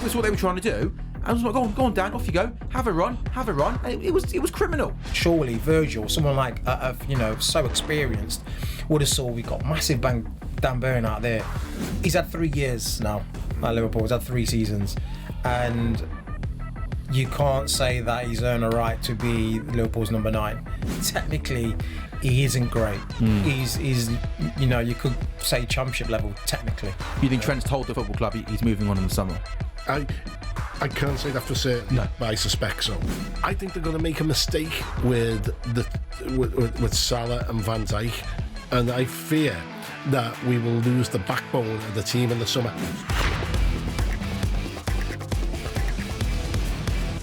obvious what they were trying to do. I was like, go on, Dan, off you go. Have a run. And it was criminal. Surely Virgil, someone like, so experienced, would have saw we got massive Dan Burn out there. He's had 3 years now at Liverpool. He's had 3 seasons. And you can't say that he's earned a right to be Liverpool's number 9. Technically, he isn't great. He's you could say championship level, technically. You think Trent's told the football club he's moving on in the summer? I can't say that for certain, no. But I suspect so. I think they're going to make a mistake with Salah and Van Dijk, and I fear that we will lose the backbone of the team in the summer.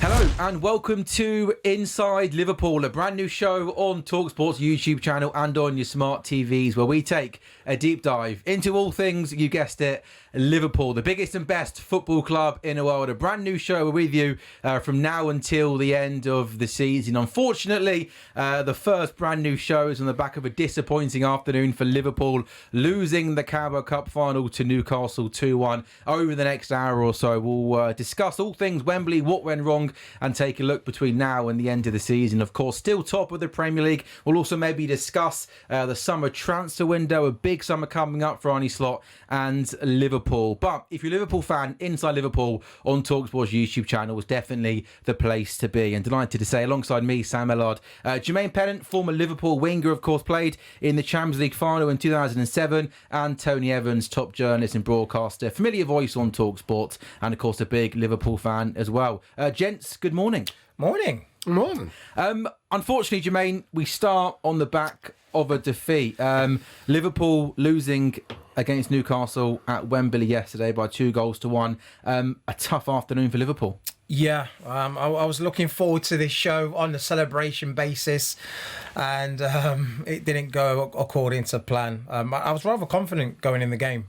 Hello and welcome to Inside Liverpool, a brand new show on talkSPORT's YouTube channel and on your smart TVs, where we take a deep dive into all things, you guessed it, Liverpool, the biggest and best football club in the world. A brand new show with you from now until the end of the season. Unfortunately, the first brand new show is on the back of a disappointing afternoon for Liverpool, losing the Carabao Cup final to Newcastle 2-1. Over the next hour or so, we'll discuss all things Wembley, what went wrong, and take a look between now and the end of the season. Of course, still top of the Premier League. We'll also maybe discuss the summer transfer window, a big summer coming up for Arne Slot and Liverpool. But if you're a Liverpool fan, Inside Liverpool on talkSPORT's YouTube channel is definitely the place to be. And delighted to say, alongside me, Sam Ellard, Jermaine Pennant, former Liverpool winger, of course, played in the Champions League final in 2007, and Tony Evans, top journalist and broadcaster, familiar voice on talkSPORT, and of course a big Liverpool fan as well. Gents, good morning. Morning. Unfortunately, Jermaine, we start on the back of a defeat. Liverpool losing against Newcastle at Wembley yesterday by 2-1. A tough afternoon for Liverpool. Yeah, I was looking forward to this show on the celebration basis, and it didn't go according to plan. I was rather confident going in the game,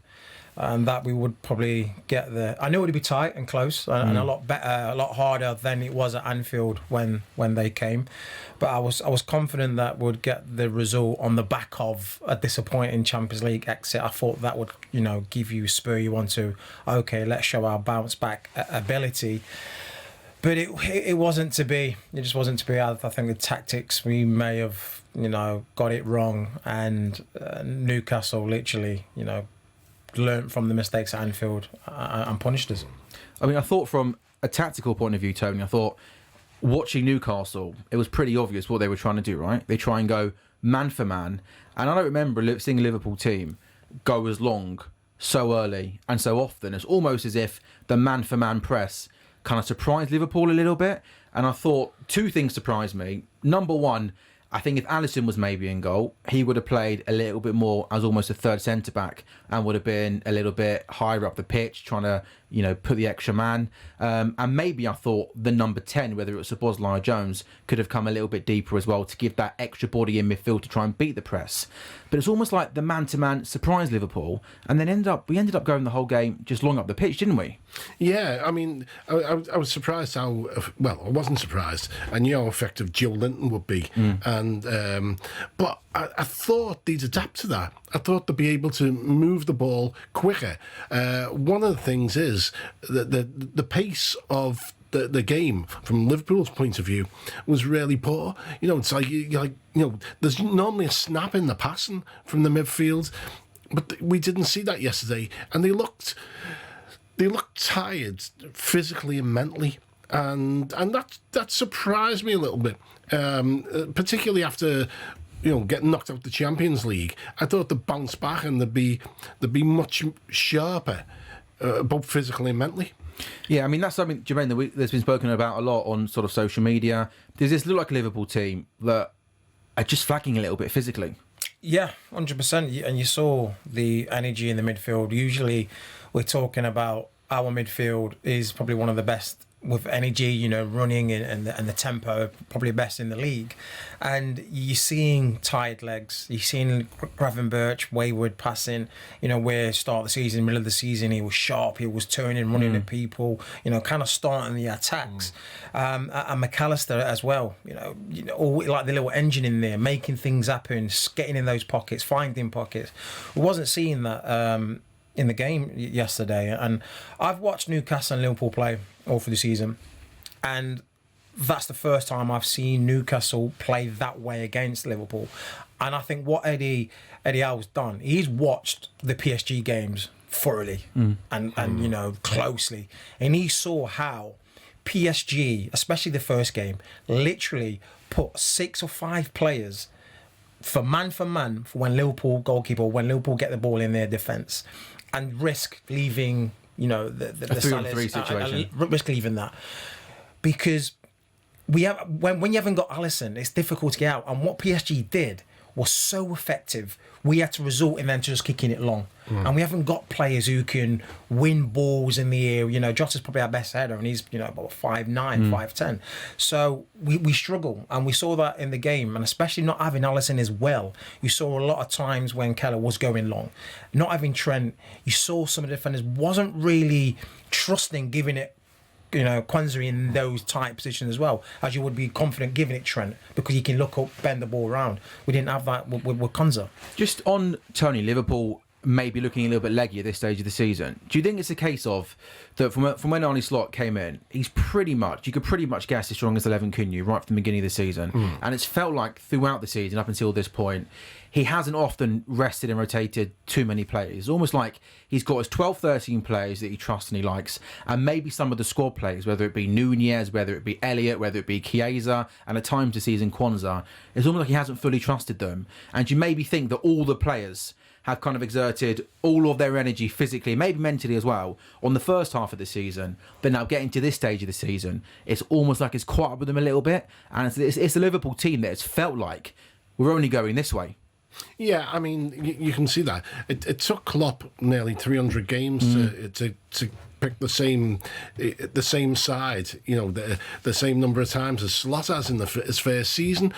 and that we would probably get there. I knew it would be tight and close, and a lot better, a lot harder than it was at Anfield when they came. But I was confident that we'd get the result on the back of a disappointing Champions League exit. I thought that would, give you spur you on to, okay, let's show our bounce back ability. But it wasn't to be. It just wasn't to be. I think the tactics, we may have, got it wrong, and Newcastle literally, learnt from the mistakes at Anfield and punished us. I mean, I thought from a tactical point of view, Tony, I thought watching Newcastle, it was pretty obvious what they were trying to do, right? They try and go man for man. And I don't remember seeing a Liverpool team go as long so early and so often. It's almost as if the man for man press kind of surprised Liverpool a little bit. And I thought 2 things surprised me. Number one, I think if Alisson was maybe in goal, he would have played a little bit more as almost a third centre-back and would have been a little bit higher up the pitch, trying to, put the extra man. And maybe I thought the number 10, whether it was Szoboszlai or Jones, could have come a little bit deeper as well to give that extra body in midfield to try and beat the press. But it's almost like the man-to-man surprised Liverpool, and then we ended up going the whole game just long up the pitch, didn't we? Yeah, I mean, I was surprised how, well, I wasn't surprised. I knew how effective Joe Linton would be. But I thought they'd adapt to that. I thought they'd be able to move the ball quicker. One of the things is that the pace of the game from Liverpool's point of view was really poor. It's like there's normally a snap in the passing from the midfield, but we didn't see that yesterday, and they looked tired physically and mentally, and that surprised me a little bit, particularly after getting knocked out the Champions League. I thought they'd bounce back and they'd be much sharper, both physically and mentally. Yeah, I mean, that's something, Jermaine, that's been spoken about a lot on sort of social media. Does this look like a Liverpool team that are just flagging a little bit physically? Yeah, 100%. And you saw the energy in the midfield. Usually we're talking about our midfield is probably one of the best with energy, running and the tempo, probably best in the league. And you're seeing tired legs. You're seeing Gravenberch, wayward passing, where start of the season, middle of the season, he was sharp, he was turning, running at people, kind of starting the attacks. And McAllister as well, all like the little engine in there, making things happen, getting in those pockets, finding pockets. We wasn't seeing that in the game yesterday, and I've watched Newcastle and Liverpool play all through the season, and that's the first time I've seen Newcastle play that way against Liverpool. And I think what Eddie Howe's done, he's watched the PSG games thoroughly and you know, closely, and he saw how PSG, especially the first game, literally put 6 or 5 players for man for when Liverpool goalkeeper, when Liverpool get the ball in their defence, and risk leaving, you know, the 3-on-3 situation. Risk leaving that, because we have when you haven't got Alisson, it's difficult to get out. And what PSG did was so effective, we had to resort in them to just kicking it long. And we haven't got players who can win balls in the air. You know, Jota's probably our best header, and he's, you know, about 5'9", 5'10". So we struggle, and we saw that in the game. And especially not having Alisson as well, you saw a lot of times when Keller was going long. Not having Trent, you saw some of the defenders wasn't really trusting giving it, you know, Kwanzaa in those tight positions as well, as you would be confident giving it Trent, because he can look up, bend the ball around. We didn't have that with Kwanzaa. Just on Tony, Liverpool maybe looking a little bit leggy at this stage of the season. Do you think it's a case of that from when Arne Slot came in, you could pretty much guess the strongest 11, couldn't you, right from the beginning of the season? And it's felt like throughout the season up until this point, he hasn't often rested and rotated too many players. It's almost like he's got his 12, 13 players that he trusts and he likes, and maybe some of the squad players, whether it be Nunez, whether it be Elliott, whether it be Chiesa, and at times this season Kwanzaa. It's almost like he hasn't fully trusted them. And you maybe think that all the players have kind of exerted all of their energy physically, maybe mentally as well, on the first half of the season. But now getting to this stage of the season, it's almost like it's caught up with them a little bit. And it's the Liverpool team that it's felt like we're only going this way. Yeah, I mean, you can see that. It took Klopp nearly 300 games to pick the same side, you know, the same number of times as Slot has in his first season.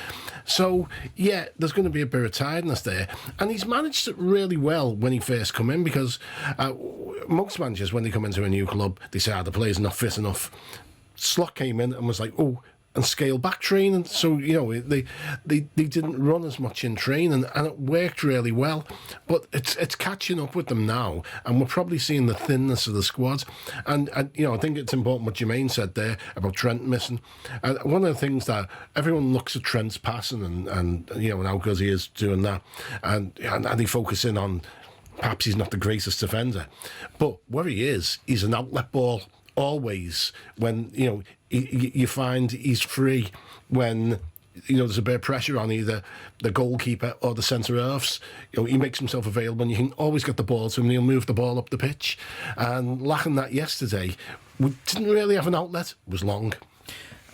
So, yeah, there's going to be a bit of tiredness there. And he's managed it really well when he first come in, because most managers, when they come into a new club, they say, the player's not fit enough. Slot came in and was like, and scale back training, so you know they didn't run as much in training, and it worked really well. But it's catching up with them now, and we're probably seeing the thinness of the squad. And you know, I think it's important what Jermaine said there about Trent missing. And one of the things that everyone looks at Trent's passing and you know, and how good he is doing that, and they focus in on perhaps he's not the greatest defender, but where he is, he's an outlet ball always. When you know, you find he's free when, you know, there's a bit of pressure on either the goalkeeper or the centre halves. You know, he makes himself available, and you can always get the ball to him, and he'll move the ball up the pitch. And lacking that yesterday, we didn't really have an outlet. It was long.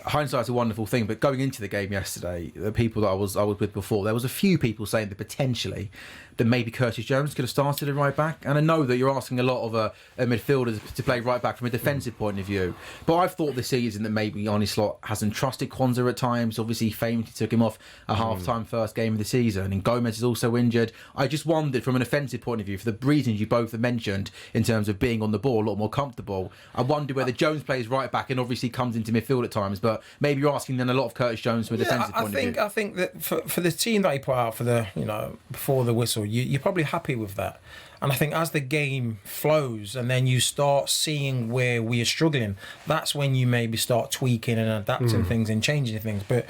Hindsight's a wonderful thing, but going into the game yesterday, the people that I was with before, there was a few people saying that potentially that maybe Curtis Jones could have started at right back. And I know that you're asking a lot of a midfielder to play right back from a defensive point of view, but I've thought this season that maybe Arne Slot hasn't trusted Kwanzaa at times. Obviously, he famously took him off a half-time first game of the season, and Gomez is also injured. I just wondered, from an offensive point of view, for the reasons you both have mentioned in terms of being on the ball a lot more comfortable, I wonder whether Jones plays right back and obviously comes into midfield at times, but maybe you're asking then a lot of Curtis Jones from a defensive point of view. I think that for the team that he put out for the, you know, before the whistle, you're probably happy with that. And I think as the game flows and then you start seeing where we are struggling, that's when you maybe start tweaking and adapting things and changing things. But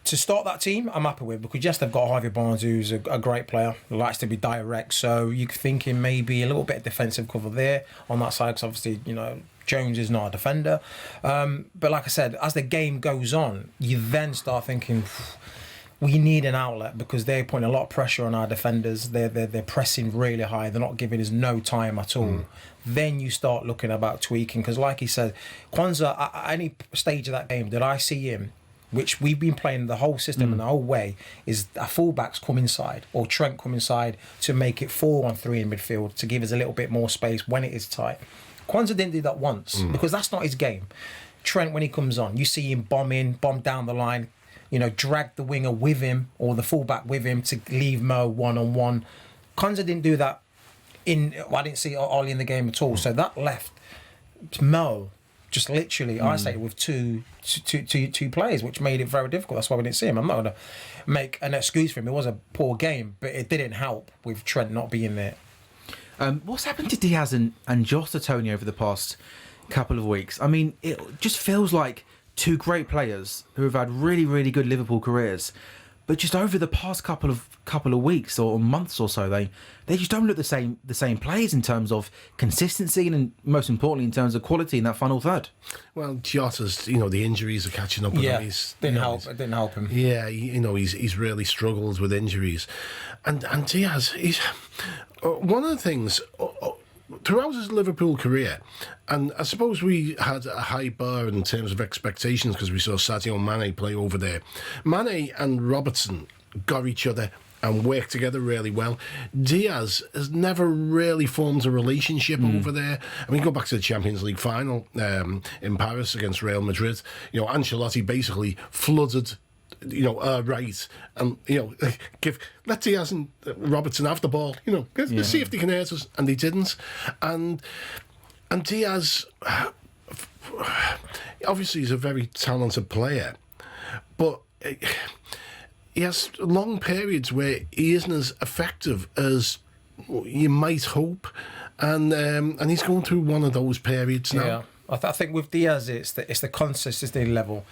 to start that team, I'm happy with, because yes, they've got Harvey Barnes, who's a great player, who likes to be direct. So you're thinking maybe a little bit of defensive cover there on that side, because obviously, you know, Jones is not a defender. But like I said, as the game goes on, you then start thinking, we need an outlet, because they're putting a lot of pressure on our defenders. They're pressing really high. They're not giving us no time at all. Then you start looking about tweaking, because like he said, Kwanzaa, at any stage of that game that I see him, which we've been playing the whole system and the whole way, is our fullbacks come inside or Trent come inside to make it 4-on-3 in midfield, to give us a little bit more space when it is tight. Kwanzaa didn't do that once, because that's not his game. Trent, when he comes on, you see him bomb down the line, you know, drag the winger with him or the fullback with him to leave Mo one-on-one. Kwanzaa didn't do that I didn't see Ollie in the game at all. So that left Mo just literally isolated with two players, which made it very difficult. That's why we didn't see him. I'm not going to make an excuse for him. It was a poor game, but it didn't help with Trent not being there. What's happened to Diaz and Jota, Tony, over the past couple of weeks? I mean, it just feels like two great players who have had really, really good Liverpool careers, but just over the past couple of weeks or months or so, they just don't look the same players in terms of consistency and most importantly in terms of quality in that final third. Well, Jota's, the injuries are catching up with him. It didn't help him. Yeah, he's really struggled with injuries, and Diaz, he's one of the things. Throughout his Liverpool career, and I suppose we had a high bar in terms of expectations because we saw Sadio Mane play over there. Mane and Robertson got each other and worked together really well. Diaz has never really formed a relationship over there. I mean, go back to the Champions League final in Paris against Real Madrid. Ancelotti basically flooded right, and let Diaz and Robertson have the ball. See if they can hurt us, and they didn't. And Diaz, obviously, is a very talented player, but he has long periods where he isn't as effective as you might hope, and he's going through one of those periods now. Yeah, I think with Diaz, it's the consistency level.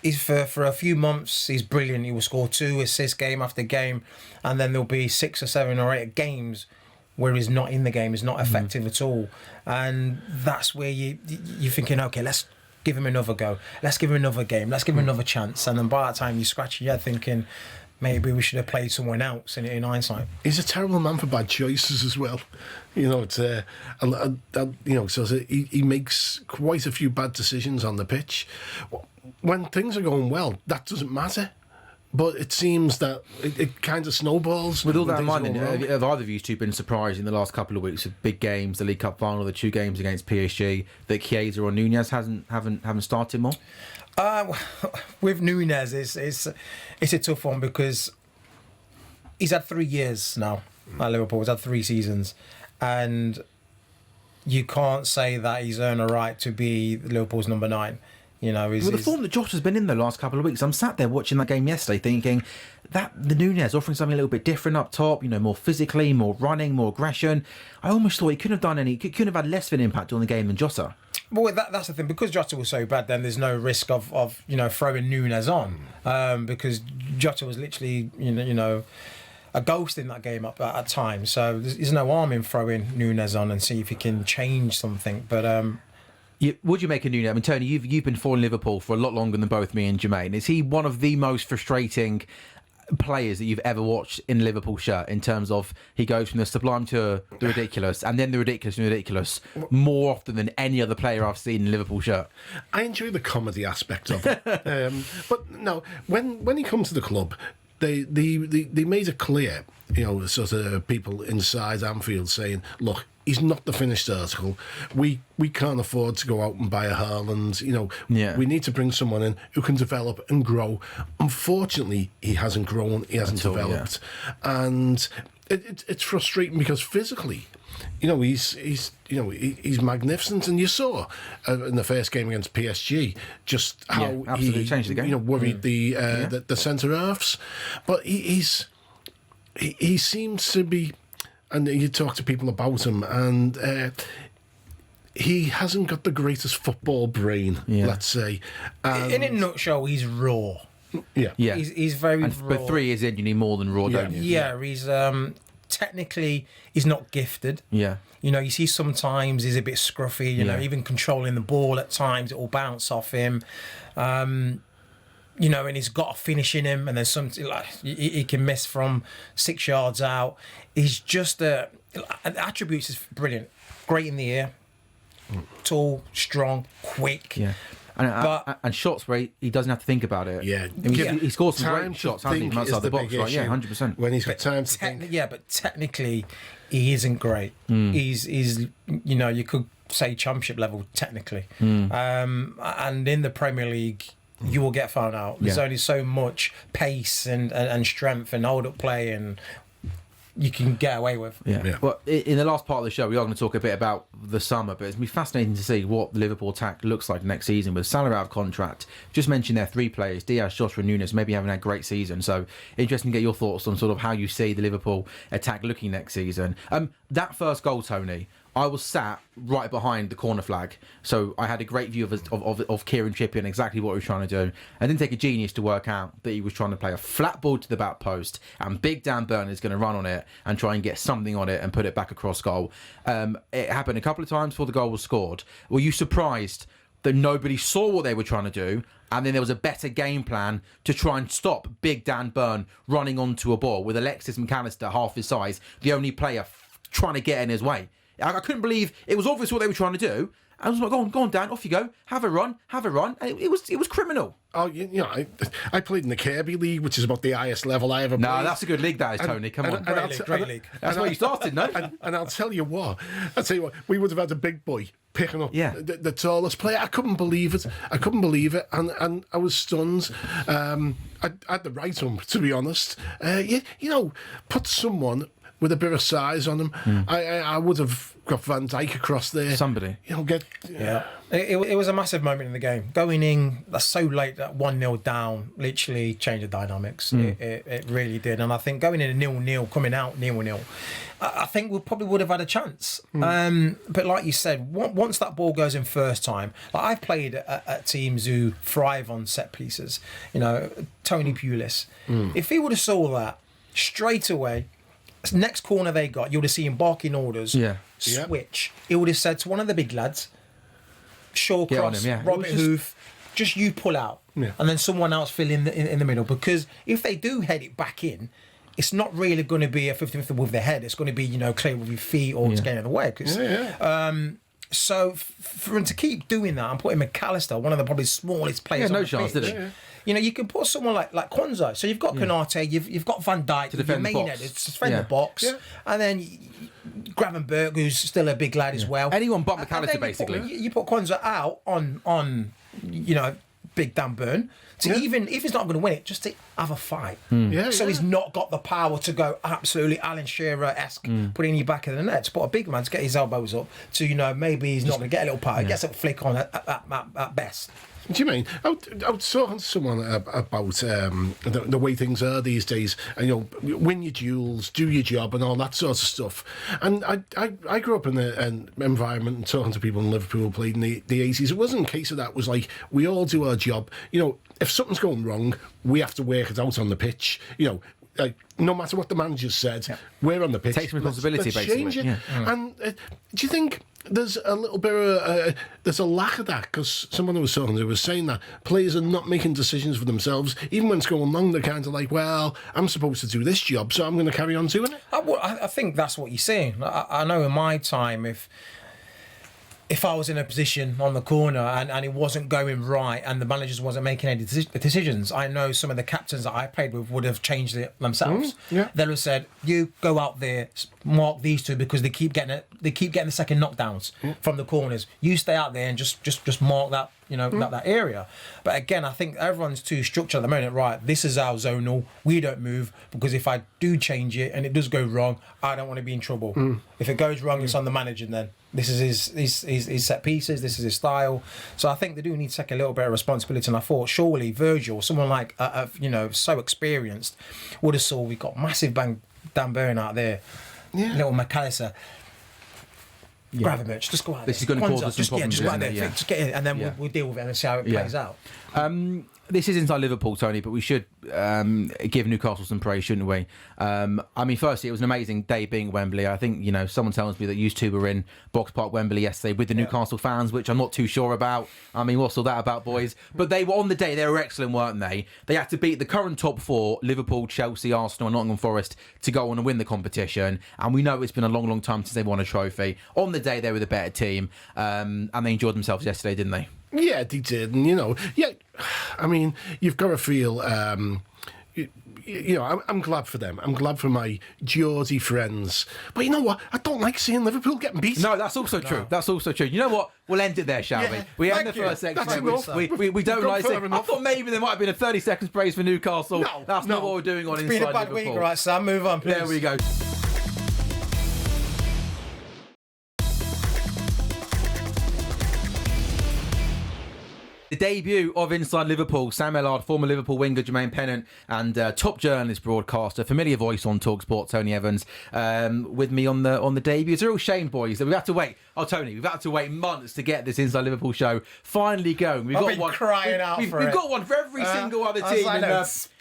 He's for a few months, he's brilliant. He will score 2 assists game after game, and then there'll be 6 or 7 or 8 games where he's not in the game, he's not effective at all, and that's where you're thinking, okay, let's give him another go, let's give him another game, let's give him another chance, and then by that time you scratch your head thinking maybe we should have played someone else in hindsight. He's a terrible man for bad choices as well. It's so he makes quite a few bad decisions on the pitch. When things are going well, that doesn't matter. But it seems that it kind of snowballs. With all that in mind, have either of you two been surprised in the last couple of weeks of big games, the League Cup final, the 2 games against PSG, that Chiesa or Nunez haven't started more? With Nunez, it's a tough one because he's had 3 years now at Liverpool. He's had 3 seasons, and you can't say that he's earned a right to be Liverpool's number 9. The form that Jota's been in the last couple of weeks, I'm sat there watching that game yesterday thinking that the Nunez offering something a little bit different up top, more physically, more running, more aggression. I almost thought he couldn't have had less of an impact on the game than Jota. Well, that's the thing. Because Jota was so bad, then there's no risk of throwing Nunez on, because Jota was literally a ghost in that game at times. So there's no harm in throwing Nunez on and see if he can change something. But would you make a Nunez? I mean, Tony, you've been following Liverpool for a lot longer than both me and Jermaine. Is he one of the most frustrating players that you've ever watched in Liverpool shirt, in terms of he goes from the sublime to the ridiculous, and then the ridiculous and the ridiculous more often than any other player I've seen in Liverpool shirt? I enjoy the comedy aspect of it. But no, when he comes to the club, they made it clear, sort of people inside Anfield saying, look, he's not the finished article. We can't afford to go out and buy a Haaland. We need to bring someone in who can develop and grow. Unfortunately, he hasn't grown. He hasn't developed, and it's frustrating because physically, he's magnificent. And you saw in the first game against PSG just how absolutely he changed the game. Worried the centre halves, but he seems to be. And you talk to people about him, and he hasn't got the greatest football brain, let's say. In a nutshell, he's raw. Yeah. He's very raw. But 3 years in, you need more than raw, don't you? Yeah, he's technically, he's not gifted. Yeah. You see sometimes he's a bit scruffy, even controlling the ball at times, it will bounce off him. And he's got a finish in him, and there's something like he can miss from 6 yards out. He's just attributes is brilliant, great in the air, tall, strong, quick. Yeah, and shots where he doesn't have to think about it. Yeah, he scores some great shots, hasn't he, from outside the box, right? Yeah, 100%. When he's got time to think. Yeah, but technically, he isn't great. He's you could say championship level technically, and in the Premier League, you will get found out. There's only so much pace and strength and hold up play and you can get away with. Yeah. Well, in the last part of the show, we are going to talk a bit about the summer, but it's going to be fascinating to see what the Liverpool attack looks like next season with Salah out of contract. Just mentioned their 3 players, Diaz, Jota and Nunez, maybe having a great season. So interesting to get your thoughts on sort of how you see the Liverpool attack looking next season. That first goal, Tony, I was sat right behind the corner flag, so I had a great view of Kieran Trippier and exactly what he was trying to do. I didn't take a genius to work out that he was trying to play a flat ball to the back post, and Big Dan Burn is going to run on it and try and get something on it and put it back across goal. It happened a couple of times before the goal was scored. Were you surprised that nobody saw what they were trying to do, and then there was a better game plan to try and stop Big Dan Burn running onto a ball with Alexis McAllister, half his size, the only player trying to get in his way? I couldn't believe it was obvious what they were trying to do. I was like, go on, Dan, off you go. Have a run. And it was criminal. Oh, you know, I played in the Kirby League, which is about the highest level I ever played. No, that's a good league, that is, Tony. Come on. Great league. That's where you started, no? And I'll tell you what, we would have had a big boy picking up the tallest player. I couldn't believe it. And I was stunned. I had the right on, to be honest. You know, put someone with a bit of size on him. I would have got Van Dijk across there. Somebody. You know, It was a massive moment in the game. Going in so late, that 1-0 down, literally changed the dynamics. It really did. And I think going in a 0-0, coming out 0-0, I think we probably would have had a chance. But like you said, once that ball goes in first time, like I've played at teams who thrive on set pieces. You know, Tony Pulis. If he would have saw that straight away, next corner they got, you would have seen barking orders. Switch. He would have said to one of the big lads, Shaw cross, Robert Hoof, just you pull out, and then someone else fill in the middle. Because if they do head it back in, it's not really going to be a 50-50 with their head. It's going to be, you know, clear with your feet or just getting in the way. So for him to keep doing that and putting McAllister, one of the probably smallest players, on the chance, pitch, did it? You know, you can put someone like Kwanzaa. So you've got Konate, you've got Van Dijk, to defend the box. To defend the box, and then Gravenberg, who's still a big lad as well. Anyone but McAllister, basically. You put Kwanzaa out on you know, Big Dan Burn. So even if he's not going to win it, just to have a fight. So he's not got the power to go absolutely Alan Shearer-esque, putting you back in the net. To put a big man to get his elbows up, to, you know, maybe he's not going to get a little power. He gets a flick on at best. Do you mean? I was talking to someone about the way things are these days. And, you know, win your duels, do your job, and all that sort of stuff. And I grew up in an environment and talking to people in Liverpool who played in the 80s. It wasn't a case of that. It was like, we all do our job. You know, if something's going wrong, we have to work it out on the pitch. You know, like, no matter what the manager said, we're on the pitch. Take some responsibility, let's basically. Change it. And do you think there's a little bit of there's a lack of that? Because someone who was talking to was saying that players are not making decisions for themselves. Even when it's going wrong, they're kind of like, well, I'm supposed to do this job, so I'm going to carry on doing it. I think that's what you're saying. I know in my time, if I was in a position on the corner and it wasn't going right and the managers wasn't making any decisions, I know some of the captains that I played with would have changed it themselves. They'd have said, you go out there, mark these two because they keep getting the second knockdowns from the corners. You stay out there and just mark that, you know, that area. But again, I think everyone's too structured at the moment. Right, this is our zonal. We don't move because if I do change it and it does go wrong, I don't want to be in trouble. If it goes wrong, it's on the manager then. This is his set pieces. This is his style. So I think they do need to take a little bit of responsibility. And I thought surely Virgil, someone like you know, so experienced, would have saw we got massive Dan Burn out there, little McAllister. Gravenberch, just go out. This is going to cause us some problems. Just go out there, just get in, and then we'll deal with it and see how it plays out. This is Inside Liverpool, Tony, but we should give Newcastle some praise, shouldn't we? I mean, firstly, it was an amazing day being at Wembley. I think, you know, someone tells me that you two were in Box Park Wembley yesterday with the Newcastle fans, which I'm not too sure about. I mean, what's all that about, boys? But they were on the day, they were excellent, weren't they? They had to beat the current top four, Liverpool, Chelsea, Arsenal and Nottingham Forest, to go on and win the competition. And we know it's been a long, long time since they won a trophy. On the day, they were the better team. And they enjoyed themselves yesterday, didn't they? Yeah, they did. And, you know, I mean, you've got to feel, you know, I'm glad for them. I'm glad for my Geordie friends. But you know what? I don't like seeing Liverpool getting beat. No, that's also true. That's also true. You know what? We'll end it there, shall we? We end the first section. That's enough. We don't like it. I thought maybe there might have been a 30 seconds praise for Newcastle. No, that's not what we're doing on Inside Liverpool. It's been a bad week, right, Sam? Move on, please. There we go. The debut of Inside Liverpool, Sam Ellard, former Liverpool winger Jermaine Pennant, and top journalist, broadcaster, familiar voice on talkSPORT, Tony Evans, with me on the debut. It's a real shame, boys, that we've had to wait. Oh, Tony, we've had to wait months to get this Inside Liverpool show finally going. We've got one crying out for it. We've got one for every single other team.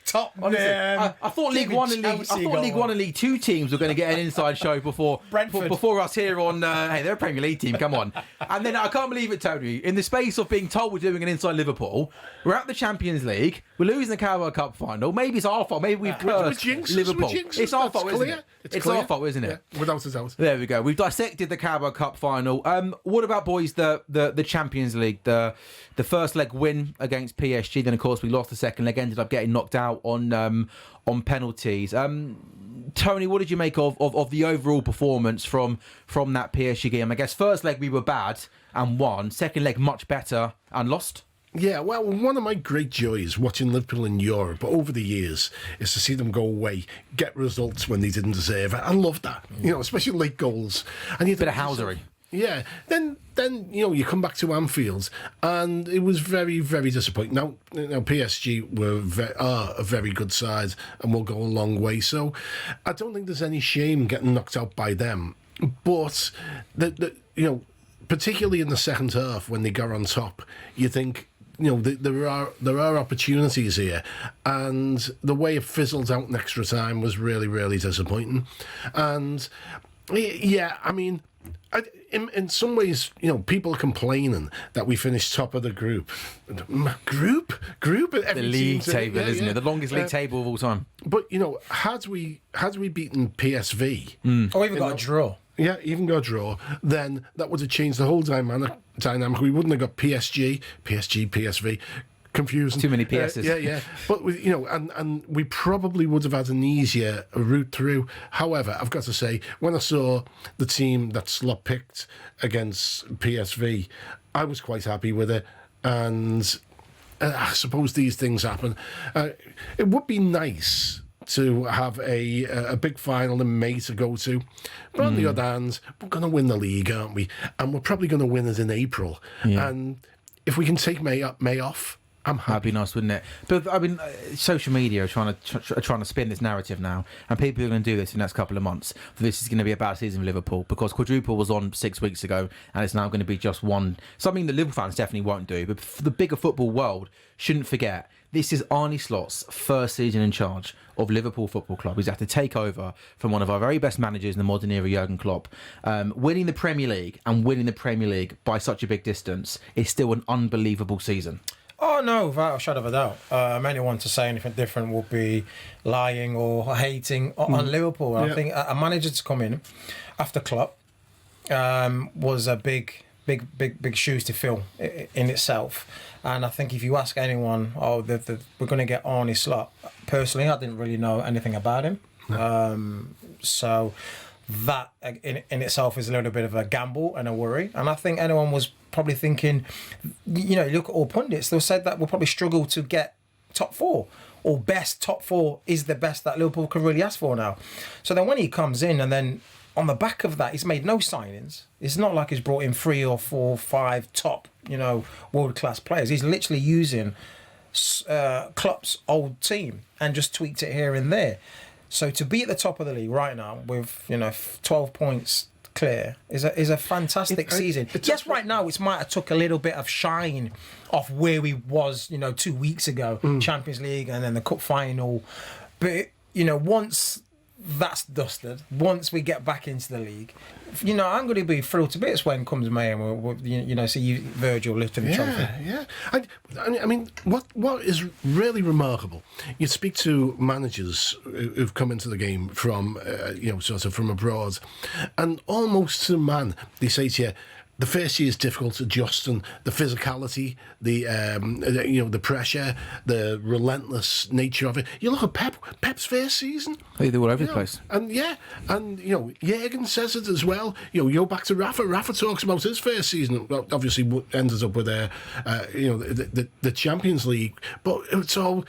Top honestly, man. I thought League One and League 1 and League 2 teams were going to get an inside show before us here on. Hey, they're a Premier League team. Come on. And then I can't believe it, Tony. In the space of being told we're doing an Inside Liverpool, we're at the Champions League. We're losing the Carabao Cup final. Maybe it's our fault. Maybe we've cursed Liverpool. It's our fault, isn't it? It's our fault, isn't it? Yeah, without a doubt. There we go. We've dissected the Carabao Cup final. What about, boys, the Champions League? The first leg win against PSG. Then, of course, we lost the second leg. Ended up getting knocked out on penalties. Tony, what did you make of the overall performance from that PSG game? I guess first leg we were bad and won. Second leg much better and lost. Yeah, well, one of my great joys watching Liverpool in Europe over the years is to see them go away, get results when they didn't deserve it. I love that, especially late goals. And you bit of housery. Yeah, then you come back to Anfield and it was very, very disappointing. Now PSG are a very good side and will go a long way. So I don't think there's any shame getting knocked out by them. But particularly in the second half when they got on top, you think, there are opportunities here, and the way it fizzled out in extra time was really, really disappointing. And yeah, I mean, in some ways, people are complaining that we finished top of the group. Group. The league table, isn't it? The longest league table of all time. But had we beaten PSV, or even got a draw. Yeah, even got a draw, then that would have changed the whole dynamic. We wouldn't have got PSV. Confusing. Too many PSs. Yeah. But and we probably would have had an easier route through. However, I've got to say, when I saw the team that Slot picked against PSV, I was quite happy with it. And I suppose these things happen. It would be nice to have a big final in May to go to. But on the other hand, we're going to win the league, aren't we? And we're probably going to win it in April. Yeah. And if we can take May off, I'm happy. That'd be nice, wouldn't it? But I mean, social media are trying to spin this narrative now, and people are going to do this in the next couple of months. This is going to be a bad season for Liverpool because quadruple was on 6 weeks ago, and it's now going to be just one. Something that Liverpool fans definitely won't do, but for the bigger football world shouldn't forget. This is Arne Slot's first season in charge of Liverpool Football Club. He's had to take over from one of our very best managers in the modern era, Jurgen Klopp. Winning the Premier League and winning the Premier League by such a big distance is still an unbelievable season. Oh, no, without a shadow of a doubt. Anyone to say anything different will be lying or hating on Liverpool. I think a manager to come in after Klopp was a big shoes to fill in itself. And I think if you ask anyone, we're going to get Arne Slot. Personally, I didn't really know anything about him. No. So that in itself is a little bit of a gamble and a worry. And I think anyone was probably thinking, look at all pundits, they said that we'll probably struggle to get top four. Or best top four is the best that Liverpool can really ask for now. So then when he comes in and then on the back of that, he's made no signings. It's not like he's brought in 3 or 4, 5 top, world-class players. He's literally using Klopp's old team and just tweaked it here and there. So to be at the top of the league right now with 12 points clear is a fantastic season. Yes, right now it might have took a little bit of shine off where we was 2 weeks ago, Champions League and then the cup final. But once that's dusted, once we get back into the league, I'm going to be thrilled to bits when comes May and we'll see Virgil lifting the trophy. Yeah. I mean, what is really remarkable, you speak to managers who've come into the game from, sort of from abroad, and almost to man, they say to you, the first year is difficult adjusting, the physicality, the pressure, the relentless nature of it. You look at Pep's first season. They were all over the place. And Jurgen says it as well. You go back to Rafa. Rafa talks about his first season. Well, obviously ended up with the Champions League, but it's all.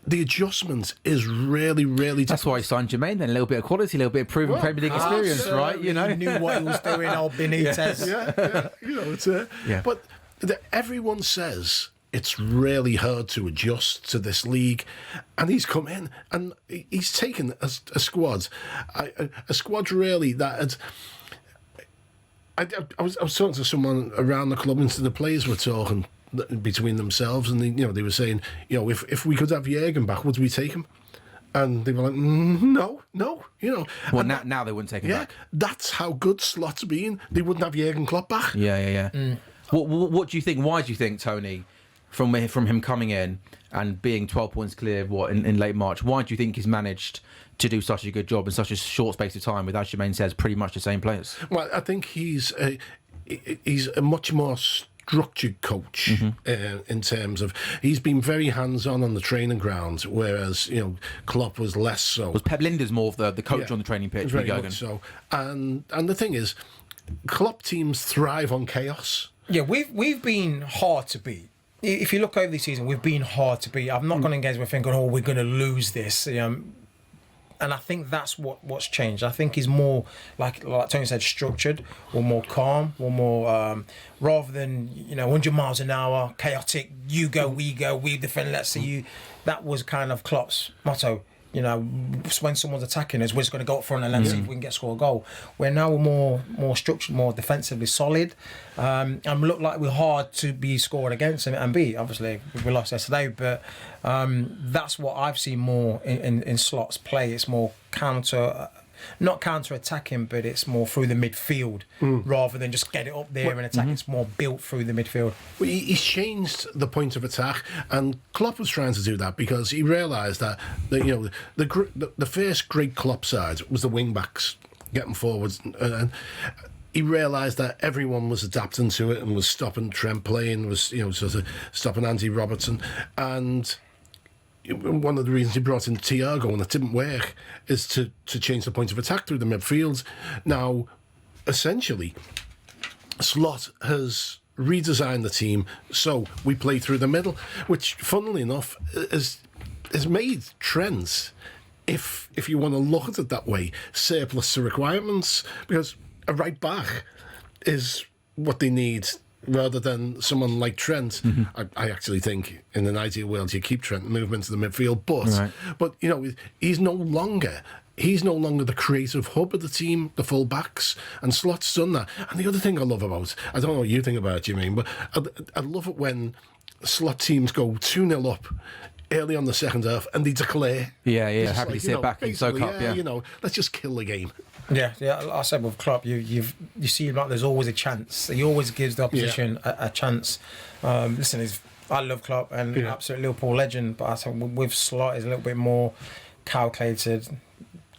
The adjustment is really, really... That's why he signed Jermaine then. A little bit of quality, a little bit of proven Premier League experience, right? He knew what he was doing, old Benitez. Yeah. But everyone says it's really hard to adjust to this league. And he's come in and he's taken a squad really that had... I was talking to someone around the club, and the players were talking between themselves, and they were saying, if we could have Jürgen back, would we take him? And they were like, no. Well, now they wouldn't take him back. That's how good Slot's been. They wouldn't have Jürgen Klopp back. Yeah. What do you think? Why do you think, Tony, from him coming in and being 12 points clear in late March, why do you think he's managed to do such a good job in such a short space of time with, as Jermaine says, pretty much the same players? Well, I think he's a much more structured coach in terms of he's been very hands-on on the training ground, whereas Klopp was less so. Was Pep Lijnders more of the coach on the training pitch? Very much so. And the thing is, Klopp teams thrive on chaos. Yeah, we've been hard to beat. If you look over the season, we've been hard to beat. I've not gone in games where thinking, we're going to lose this. And I think that's what's changed. I think he's more, like Tony said, structured, or more calm, or more rather than 100 miles an hour, chaotic. You go, we go, we defend. Let's see you. That was kind of Klopp's motto. When someone's attacking us, we're just going to go up front and let's see if we can score a goal. We're now more structured, more defensively solid, and look like we're hard to be scored against and beat. Obviously, we lost yesterday, but that's what I've seen more in Slot's play. It's more not counter-attacking, but it's more through the midfield rather than just get it up there and attack. It's more built through the midfield. Well, he's changed the point of attack, and Klopp was trying to do that because he realised that the first great Klopp side was the wing-backs getting forwards, and he realised that everyone was adapting to it and was stopping Trent playing, was sort of stopping Andy Robertson, and one of the reasons he brought in Thiago and it didn't work is to change the point of attack through the midfield. Now, essentially, Slot has redesigned the team so we play through the middle, which, funnily enough, has made Trent, if you want to look at it that way, surplus to requirements, because a right back is what they need rather than someone like Trent. I actually think in an ideal world you keep Trent and move him into the midfield, but he's no longer the creative hub of the team, the full backs, and Slot's done that. And the other thing I love about, I don't know what you think about it, Jermaine, but I love it when Slot teams go 2-0 up early on the second half and they declare. Happy to sit back and soak up. Let's just kill the game. Yeah. Like I said with Klopp, you see like there's always a chance. He always gives the opposition a chance. Listen, I love Klopp and absolute Liverpool legend, but I think with Slot is a little bit more calculated,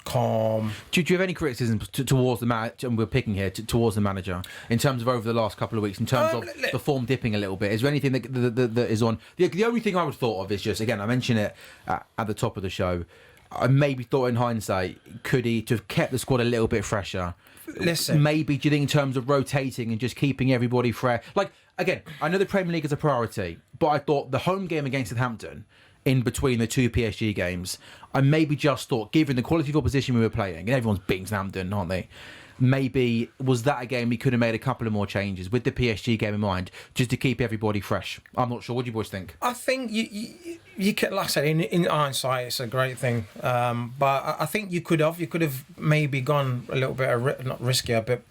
calm. Do you have any criticism towards the manager? And we're picking here towards the manager in terms of over the last couple of weeks, in terms of the form dipping a little bit. Is there anything that is on? The only thing I would have thought of is just, again, I mentioned it at the top of the show. I maybe thought in hindsight, could he to have kept the squad a little bit fresher? Listen, maybe do you think in terms of rotating and just keeping everybody fresh? Like, again, I know the Premier League is a priority, but I thought the home game against Southampton, in between the two PSG games, I maybe just thought, given the quality of opposition we were playing, and everyone's beating Southampton, aren't they? Maybe was that a game we could have made a couple of more changes with the PSG game in mind, just to keep everybody fresh. I'm not sure. What do you boys think? I think you could, like I said, in hindsight, it's a great thing. But I think you could have maybe gone a little bit not riskier, but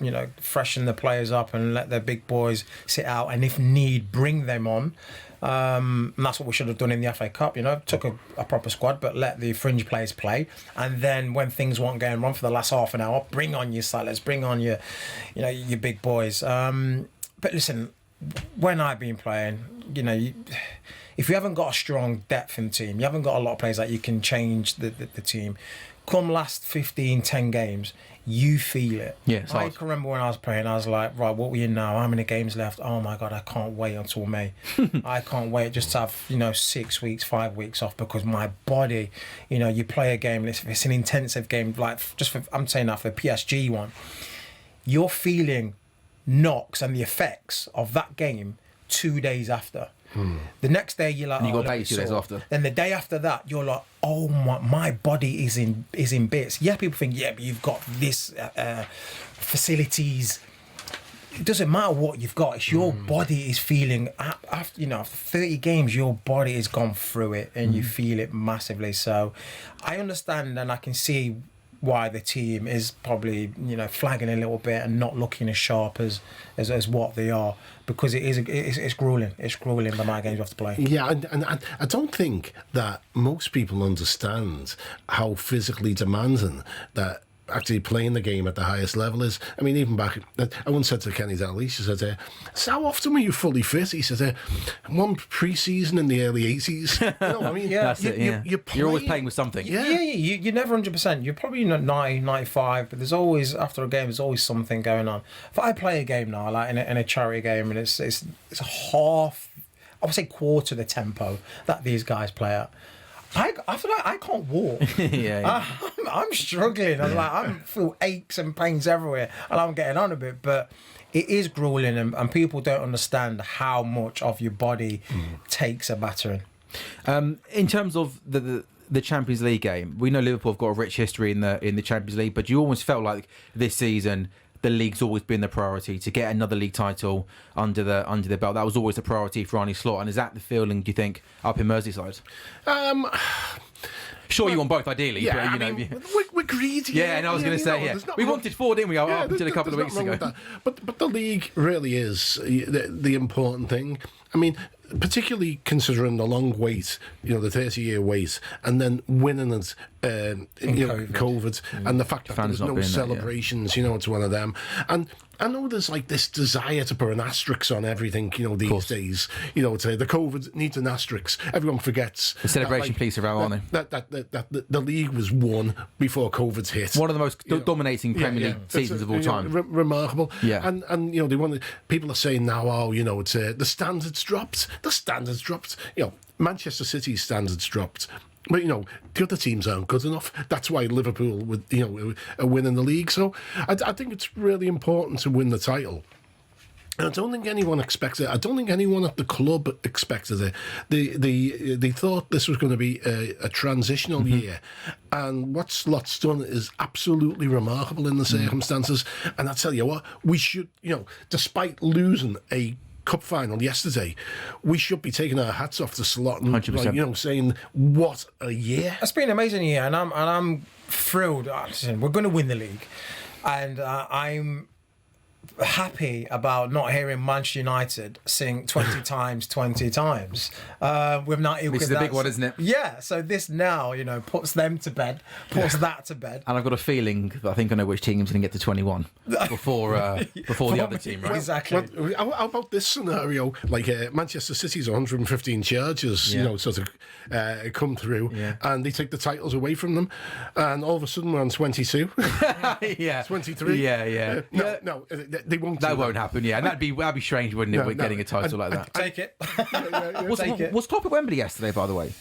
freshen the players up and let their big boys sit out, and if need, bring them on. And that's what we should have done in the FA Cup. Took a proper squad, but let the fringe players play. And then when things weren't going wrong for the last half an hour, bring on your Salahs, bring on your big boys. But listen, when I've been playing, if you haven't got a strong depth in the team, you haven't got a lot of players that you can change the team. Come last 10 games, you feel it. Yeah, I can remember when I was playing, I was like, right, what are we in now? How many games left? Oh my God, I can't wait until May. I can't wait just to have, 6 weeks, 5 weeks off, because my body, you play a game, it's an intensive game, like I'm saying that for the PSG one, you're feeling knocks and the effects of that game 2 days after. The next day you're like, and you got paid 2 days after. Then the day after that you're like, oh my body is in bits. Yeah, people think, yeah, but you've got this facilities. it doesn't matter what you've got. It's your body is feeling. After 30 games, your body has gone through it, and you feel it massively. So, I understand, and I can see why the team is probably flagging a little bit and not looking as sharp as what they are, because it's grueling. It's grueling the amount of games you have to play. Yeah, and I don't think that most people understand how physically demanding that actually playing the game at the highest level is. I mean, even back, I once said to Kenny Dalglish, she said, so how often were you fully fit? He said, one pre-season in the early 80s. I mean, That's it, yeah. You're always playing with something. Yeah, you're never 100%. You're probably 90, 95, but there's always, after a game, there's always something going on. If I play a game now, like in a charity game, and it's a half, I would say quarter the tempo that these guys play at, I feel like I can't walk. I'm struggling. I feel aches and pains everywhere, and I'm getting on a bit. But it is grueling, and people don't understand how much of your body takes a battering. In terms of the Champions League game, we know Liverpool have got a rich history in the Champions League, but you almost felt like this season the league's always been the priority to get another league title under the belt. That was always the priority for Arne Slot. And is that the feeling, do you think, up in Merseyside? Sure, you want both, ideally. Yeah, but, we're greedy. Yeah, and I was going to say, we wanted 4, didn't we, up until a couple of weeks ago. But the league really is the important thing. I mean, particularly considering the long wait, the 30-year wait, and then winning it, COVID, and the fact that there's no celebrations, it's one of them. And I know there's like this desire to put an asterisk on everything, these days. To the COVID needs an asterisk. Everyone forgets. The celebration police are out, aren't they? That the league was won before COVID's hit. One of the most dominating Premier League seasons of all time. Remarkable. Yeah. And they want people are saying now, it's the standards dropped. The standards dropped. Manchester City's standards dropped. But, the other teams aren't good enough. That's why Liverpool are winning the league. So I think it's really important to win the title. And I don't think anyone expected it. I don't think anyone at the club expected it. They thought this was going to be a transitional year. And what Slot's done is absolutely remarkable in the circumstances. And I tell you what, we should, despite losing a cup final yesterday, we should be taking our hats off to Slot and 100%. Saying what a year. It's been an amazing year, and I'm thrilled. Listen, we're going to win the league, and I'm happy about not hearing Manchester United sing 20 times 20 times. We've not equal. This is the big one, isn't it? Yeah. So this now, puts them to bed, puts that to bed. And I've got a feeling that I think I know which team's going to get to 21 before the other team, right? Exactly. Well, how about this scenario? Like Manchester City's 115 charges, sort of come through, and they take the titles away from them, and all of a sudden we're on 22. 23. Yeah. No. They won't. That won't happen. Yeah, and that'd be strange, wouldn't it? Getting a title like that. Take it. Was Klopp at Wembley yesterday, by the way?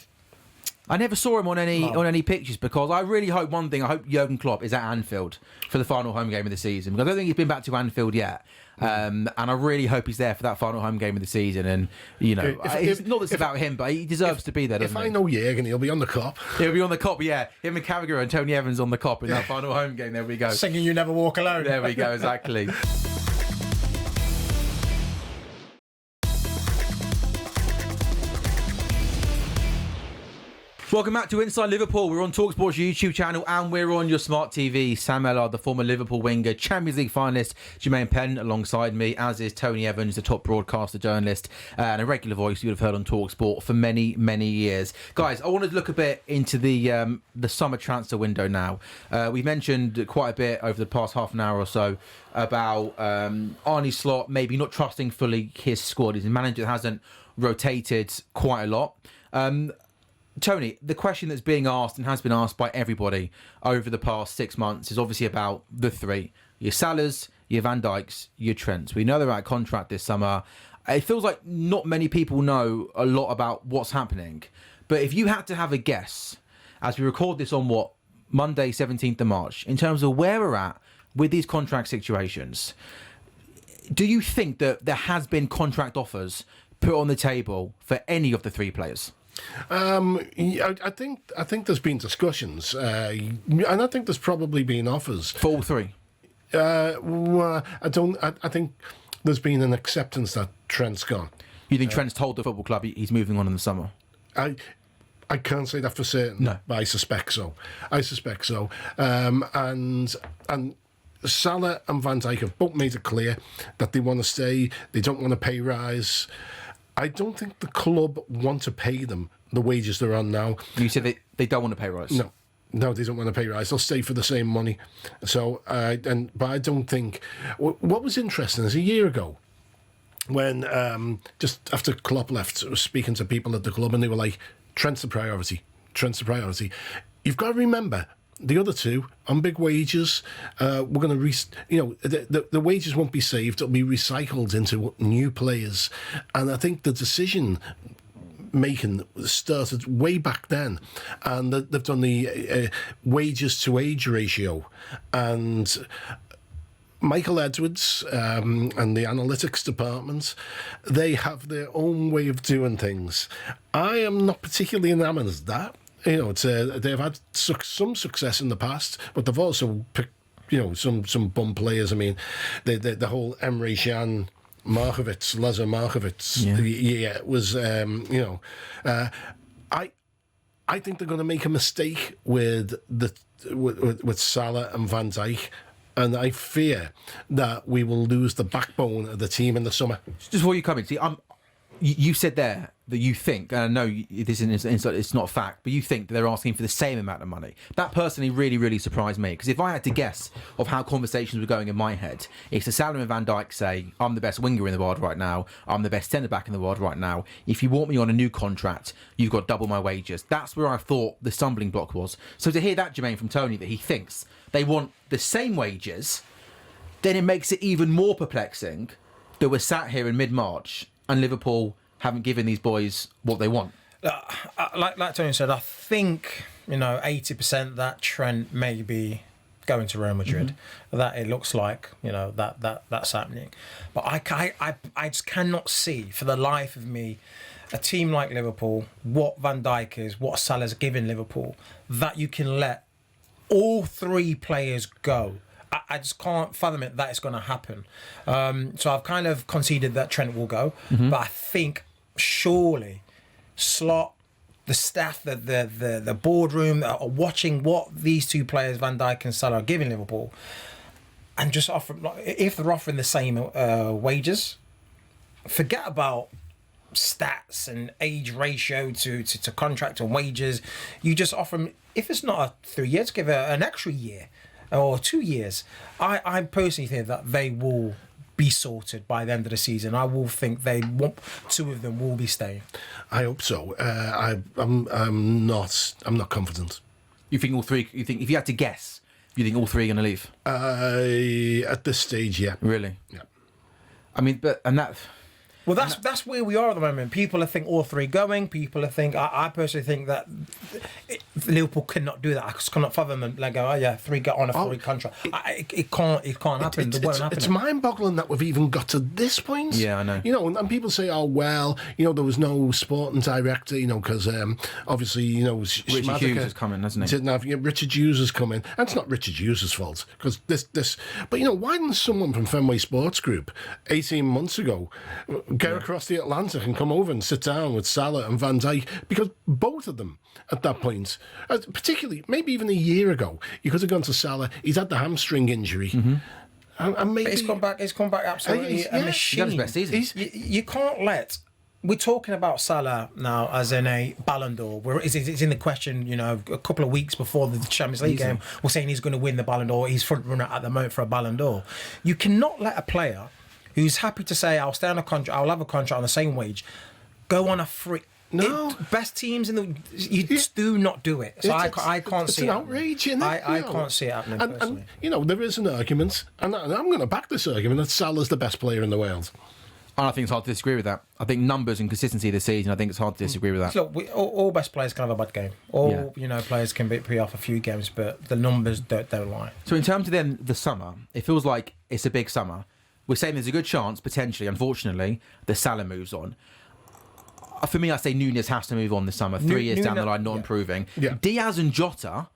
I never saw him on any pictures, because I really hope one thing. I hope Jurgen Klopp is at Anfield for the final home game of the season, because I don't think he's been back to Anfield yet. And I really hope he's there for that final home game of the season. And it's not that's about him, but he deserves to be there. If I know Jurgen, he'll be on the Kop. He'll be on the Kop, yeah. Him and Carragher and Tony Evans on the Kop in that final home game. There we go. Singing "You Never Walk Alone." There we go. Exactly. Welcome back to Inside Liverpool. We're on talkSPORT's YouTube channel, and we're on your smart TV. Sam Ellard, the former Liverpool winger, Champions League finalist, Jermaine Pennant alongside me, as is Tony Evans, the top broadcaster, journalist, and a regular voice you would have heard on talkSPORT for many, many years. Guys, I wanted to look a bit into the summer transfer window now. We've mentioned quite a bit over the past half an hour or so about Arne Slot maybe not trusting fully his squad. He's a manager that hasn't rotated quite a lot. Tony, the question that's being asked and has been asked by everybody over the past 6 months is obviously about the three. Your Salahs, your Van Dijks, your Trents. We know they're out of contract this summer. It feels like not many people know a lot about what's happening. But if you had to have a guess, as we record this on Monday, 17th of March, in terms of where we're at with these contract situations, do you think that there has been contract offers put on the table for any of the three players? I think there's been discussions, and I think there's probably been offers for all three. I think there's been an acceptance that Trent's gone. You think Trent's told the football club he's moving on in the summer? I can't say that for certain, No. but I suspect so. And Salah and Van Dijk have both made it clear that they want to stay. They don't want a pay rise. I don't think the club want to pay them the wages they're on now. You said they don't want to pay rise. No, they don't want to pay rise. They'll stay for the same money. So, but I don't think. What was interesting is a year ago, when just after Klopp left, I was speaking to people at the club, and they were like, "Trent's the priority. Trent's the priority." You've got to remember the other two on big wages. We're going to, the wages won't be saved; it'll be recycled into new players. And I think the decision making started way back then, and they've done the wages to age ratio, and Michael Edwards and the analytics department, they have their own way of doing things. I am not particularly enamoured of that. They've had some success in the past, but they've also picked some bum players. I mean, the whole Emre Can Lazar Markovic, it was, I think they're going to make a mistake with Salah and Van Dijk, and I fear that we will lose the backbone of the team in the summer. Just before you come in, see, you said there that you think, and I know this is it's not a fact, but you think that they're asking for the same amount of money. That personally really, really surprised me, because if I had to guess of how conversations were going in my head, it's the Salah and Van Dijk say, I'm the best winger in the world right now, I'm the best centre-back in the world right now, if you want me on a new contract, you've got double my wages. That's where I thought the stumbling block was. So to hear that, Jermaine, from Tony, that he thinks they want the same wages, then it makes it even more perplexing that we're sat here in mid-March and Liverpool haven't given these boys what they want. Like Tony said, I think 80% that Trent may be going to Real Madrid. That it looks like that's happening, but I just cannot see for the life of me a team like Liverpool, what Van Dijk is, what Salah's given Liverpool, that you can let all three players go. I just can't fathom it that it's going to happen. So I've kind of conceded that Trent will go, but I think surely Slot, the staff, the boardroom are watching what these two players, Van Dijk and Salah, are giving Liverpool, and just offer, if they're offering the same wages, forget about stats and age ratio to contract and wages. You just offer them, if it's not 3 years, give it an extra year or 2 years. I personally think that they will be sorted by the end of the season. I will think two of them will be staying. I hope so. I'm not confident. You think all three? You think if you had to guess, you think all three are going to leave? At this stage, yeah. Really? Yeah. I mean, Well, that's where we are at the moment. People think all three going. People think. I personally think that Liverpool cannot do that. I just cannot fathom them. Like, three get on a free contract. It can't happen. It won't happen. It's mind-boggling that we've even got to this point. Yeah, I know. And people say, "Oh well, there was no sporting director, because obviously, Richard Hughes is coming, hasn't he? Didn't have Richard Hughes is coming, and it's not Richard Hughes' fault because this. But why didn't someone from Fenway Sports Group 18 months ago get across the Atlantic and come over and sit down with Salah and Van Dijk? Because both of them at that point, particularly maybe even a year ago, you could have gone to Salah. He's had the hamstring injury. And maybe He's come back absolutely a machine. He's best season. You can't let. We're talking about Salah now as in a Ballon d'Or. It's in the question, a couple of weeks before the Champions League game, we're saying he's going to win the Ballon d'Or. He's front runner at the moment for a Ballon d'Or. You cannot let a player who's happy to say, I'll stay on a contract, I'll have a contract on the same wage, go on a free. No. Best teams you just do not do it. So I can't see it. It's an outrage, isn't it? I can't see it happening personally. And there is an argument, and I'm going to back this argument, that Salah's the best player in the world. And I think it's hard to disagree with that. I think numbers and consistency this season, I think it's hard to disagree with that. Look, all best players can have a bad game. Players can be off a few games, but the numbers don't lie. So in terms of then the summer, it feels like it's a big summer. We're saying there's a good chance, potentially, unfortunately, that Salah moves on. For me, I say Nunez has to move on this summer. 3 years down the line, not improving. Yeah. Diaz and Jota,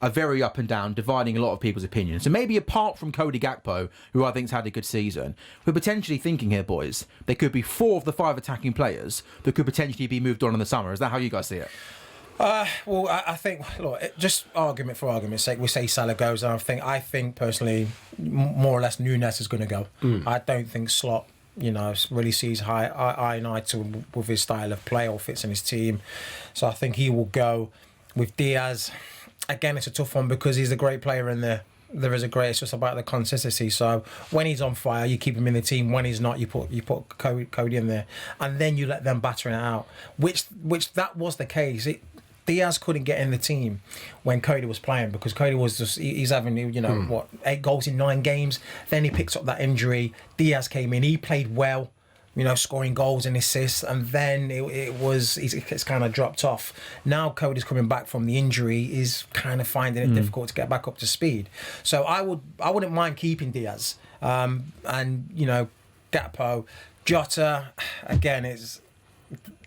are very up and down, dividing a lot of people's opinions. So maybe apart from Cody Gakpo, who I think's had a good season, we're potentially thinking here, boys, there could be 4 of the 5 attacking players that could potentially be moved on in the summer. Is that how you guys see it? Well, I think, look, just argument for argument's sake, we say Salah goes, and I think personally, more or less, Nunez is going to go. I don't think Slot, really sees eye and eye to with his style of play or fits in his team. So I think he will go. With Diaz, again, it's a tough one because he's a great player in there. There is a great. It's just about the consistency. So when he's on fire, you keep him in the team. When he's not, you put Cody in there, and then you let them battering it out. Which that was the case. Diaz couldn't get in the team when Cody was playing because Cody was just he's having 8 goals in 9 games. Then he picks up that injury. Diaz came in. He played well. Scoring goals and assists, and then it's kind of dropped off. Now Cody's coming back from the injury, is kind of finding it difficult to get back up to speed. So I wouldn't mind keeping Diaz, and Gakpo, Jota. Again,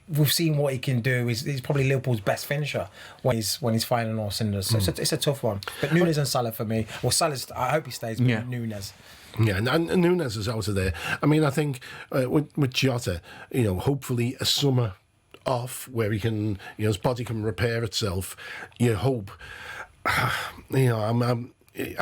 we've seen what he can do. He's probably Liverpool's best finisher when he's firing all cylinders. So it's a tough one. But Nunez and Salah for me. Well, Salah's, I hope he stays. But Nunez. Yeah, and Nunez is out of there. I mean, I think with Jota, hopefully a summer off where he can, his body can repair itself. You hope, I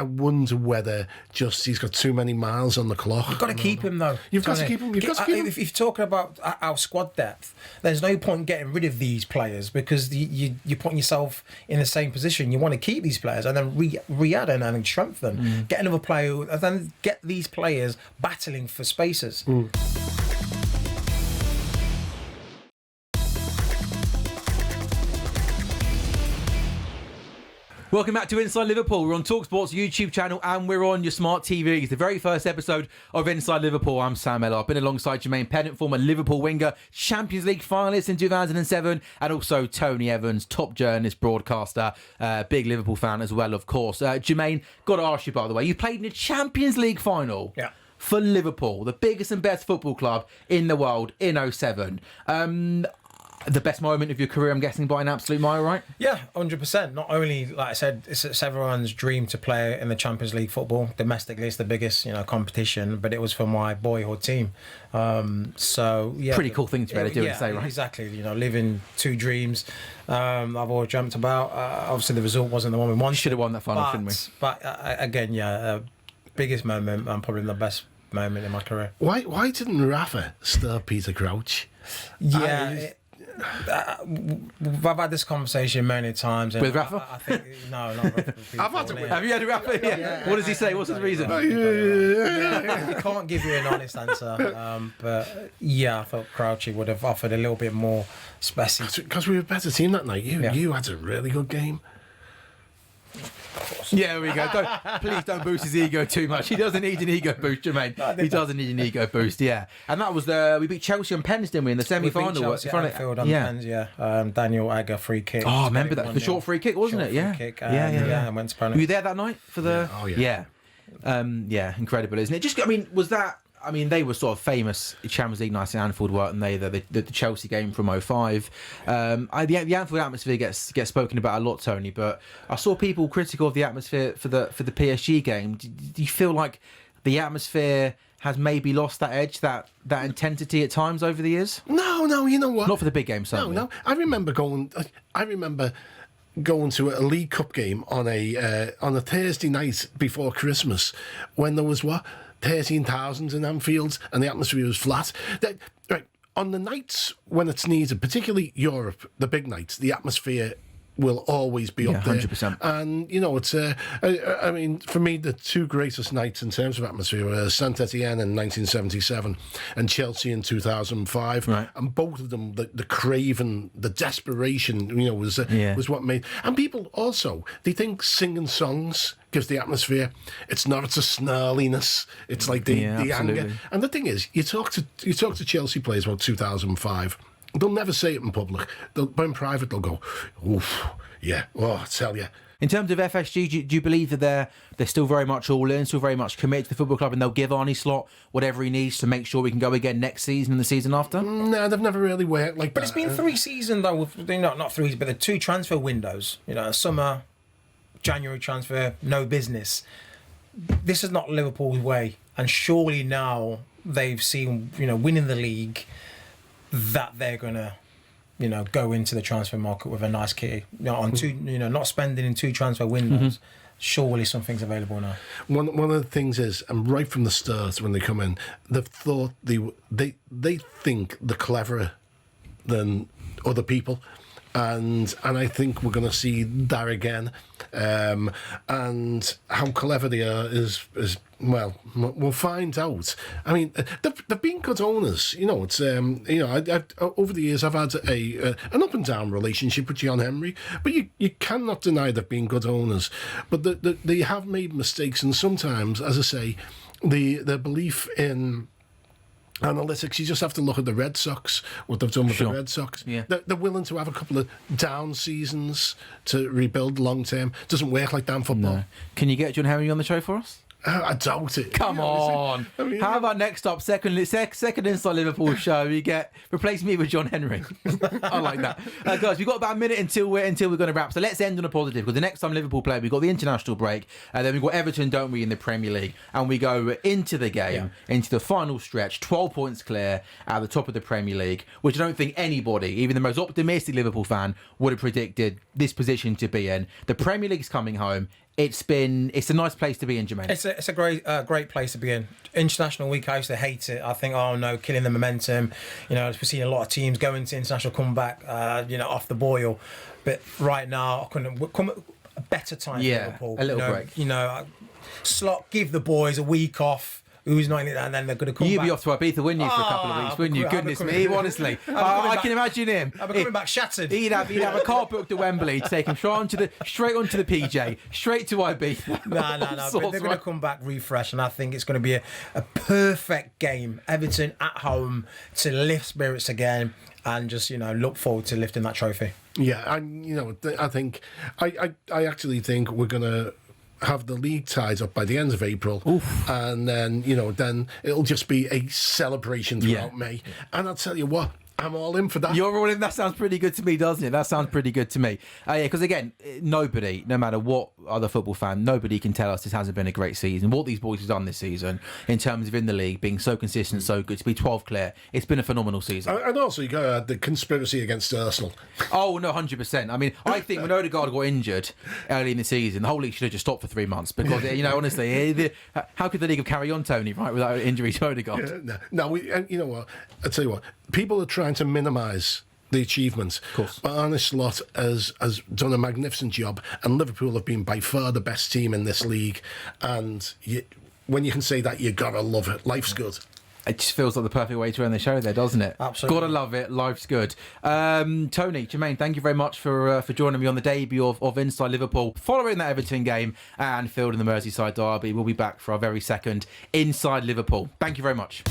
wonder whether just he's got too many miles on the clock. You've got to keep him though. You've got to keep him. If you're talking about our squad depth, there's no point in getting rid of these players because you're putting yourself in the same position. You want to keep these players and then re-add and strengthen. Get another player and then get these players battling for spaces. Welcome back to Inside Liverpool. We're on talkSPORT's YouTube channel and we're on your smart TVs. The very first episode of Inside Liverpool. I'm Sam Ellard. I've been alongside Jermaine Pennant, former Liverpool winger, Champions League finalist in 2007, and also Tony Evans, top journalist, broadcaster, big Liverpool fan as well, of course. Jermaine, got to ask you, by the way, you played in a Champions League final for Liverpool, the biggest and best football club in the world, in 07. The best moment of your career, I'm guessing, by an absolute mile, right? Yeah, 100%. Not only, like I said, it's everyone's dream to play in the Champions League football. Domestically, it's the biggest, competition, but it was for my boyhood team. So, yeah. Pretty cool thing to be able to do and say, right? Exactly. Living 2 dreams I've always dreamt about. Obviously, the result wasn't the one we wanted. Should have won that final, shouldn't we? But, again, biggest moment and probably the best moment in my career. Why didn't Rafa stir Peter Crouch? Yeah, I've had this conversation many times. With Rafa? I think, no, not Rafa. I've had it with. Have you had a Rafa? Yeah. What does he say? What's his reason? He can't give you an honest answer. But yeah, I thought Crouchy would have offered a little bit more space. Because we were a better team that night. You had a really good game. Yeah, there we go. Please don't boost his ego too much. He doesn't need an ego boost, Jermaine. He doesn't need an ego boost, yeah. And that was we beat Chelsea on pens, didn't we, in the semi-final? We beat Chelsea at Anfield on pens, Daniel Agger free kick. Oh, I remember that. The short free kick, wasn't it? Yeah. Kick, and went to penalty. Were you there that night for the... Yeah. Oh, yeah. Yeah, incredible, isn't it? Was that... they were sort of famous Champions League nights in Anfield, weren't they? The Chelsea game from 05. The Anfield atmosphere gets spoken about a lot, Tony, but I saw people critical of the atmosphere for the PSG game. Do you feel like the atmosphere has maybe lost that edge, that intensity at times over the years? No, you know what? Not for the big games, certainly. No. I remember going to a League Cup game on a Thursday night before Christmas when there was 13,000 in Anfield and the atmosphere was flat. Right, on the nights when it's needed, particularly Europe, the big nights, the atmosphere will always be up there. 100%. And, it's, for me, the 2 greatest nights in terms of atmosphere were Saint Etienne in 1977 and Chelsea in 2005. Right. And both of them, the craven, the desperation, was what made... And people also, they think singing songs gives the atmosphere. It's not. It's a snarliness. It's like the anger. And the thing is, you talk to Chelsea players about 2005. They'll never say it in public. But in private, they'll go, "Oof, yeah. Oh, I tell you." In terms of FSG, do you believe that they're still very much all in, still very much committed to the football club, and they'll give Arnie Slot whatever he needs to make sure we can go again next season and the season after? No, they've never really worked like that. But it's been 3 seasons though. Not 3, but the 2 transfer windows. Summer January transfer, no business. This is not Liverpool's way, and surely now they've seen, winning the league, that they're gonna, go into the transfer market with a nice key. On two, not spending in 2 transfer windows. Surely something's available now. One of the things is, and right from the start when they come in, they've thought they think they're cleverer than other people. And I think we're going to see that again. And how clever they are is well, we'll find out. I mean, they've been good owners. It's I over the years I've had an up and down relationship with John Henry, but you cannot deny they've been good owners. But they have made mistakes, and sometimes, as I say, the belief in analytics, you just have to look at the Red Sox, what they've done with the Red Sox. Yeah. They're willing to have a couple of down seasons to rebuild long term. Doesn't work like that in football. No. Can you get John Henry on the show for us? I doubt it. Come on. How about next up, second Inside Liverpool show, replace me with John Henry. I like that. Guys, we've got about a minute until we're going to wrap. So let's end on a positive, because the next time Liverpool play, we've got the international break, and then we've got Everton, don't we, in the Premier League, and we go into the game, into the final stretch, 12 points clear at the top of the Premier League, which I don't think anybody, even the most optimistic Liverpool fan, would have predicted this position to be in. The Premier League's coming home. It's a nice place to be in, Jermaine. It's a great place to be in. International week, I used to hate it. I think, oh no, killing the momentum. We're seeing a lot of teams go into international comeback, off the boil. But right now, I couldn't come a better time for Liverpool. A little break. Slot, give the boys a week off. Who's not in it, and then they're going to come back. You'd be off to Ibiza, wouldn't you, for a couple of weeks, wouldn't you? Goodness me, honestly. I can imagine him. I'll be coming back shattered. He'd have a car booked at Wembley to take him straight onto the PJ, straight to Ibiza. No. But they're going to come back refreshed, and I think it's going to be a perfect game. Everton at home to lift spirits again, and just look forward to lifting that trophy. Yeah, I think I actually think we're going to have the league tied up by the end of April. Oof. And then then it'll just be a celebration throughout May. And I'll tell you what, I'm all in for that. You're all in. That sounds pretty good to me, doesn't it? That sounds pretty good to me. Because again, nobody, no matter what other football fan, nobody can tell us this hasn't been a great season. What these boys have done this season, in terms of in the league, being so consistent, so good, to be 12 clear, it's been a phenomenal season. And also, you got the conspiracy against Arsenal. Oh, no, 100%. I mean, I think when Odegaard got injured early in the season, the whole league should have just stopped for 3 months, because, honestly, how could the league have carried on, Tony, right, without injury to Odegaard? No, you know what? I'll tell you what. People are trying to minimise the achievements. Of course. But Arne Slot has done a magnificent job, and Liverpool have been by far the best team in this league. And when you can say that, you gotta love it. Life's good. It just feels like the perfect way to end the show there, doesn't it? Absolutely. Gotta love it. Life's good. Tony, Jermaine, thank you very much for joining me on the debut of Inside Liverpool. Following that Everton game and Anfield in the Merseyside derby, we'll be back for our very second Inside Liverpool. Thank you very much.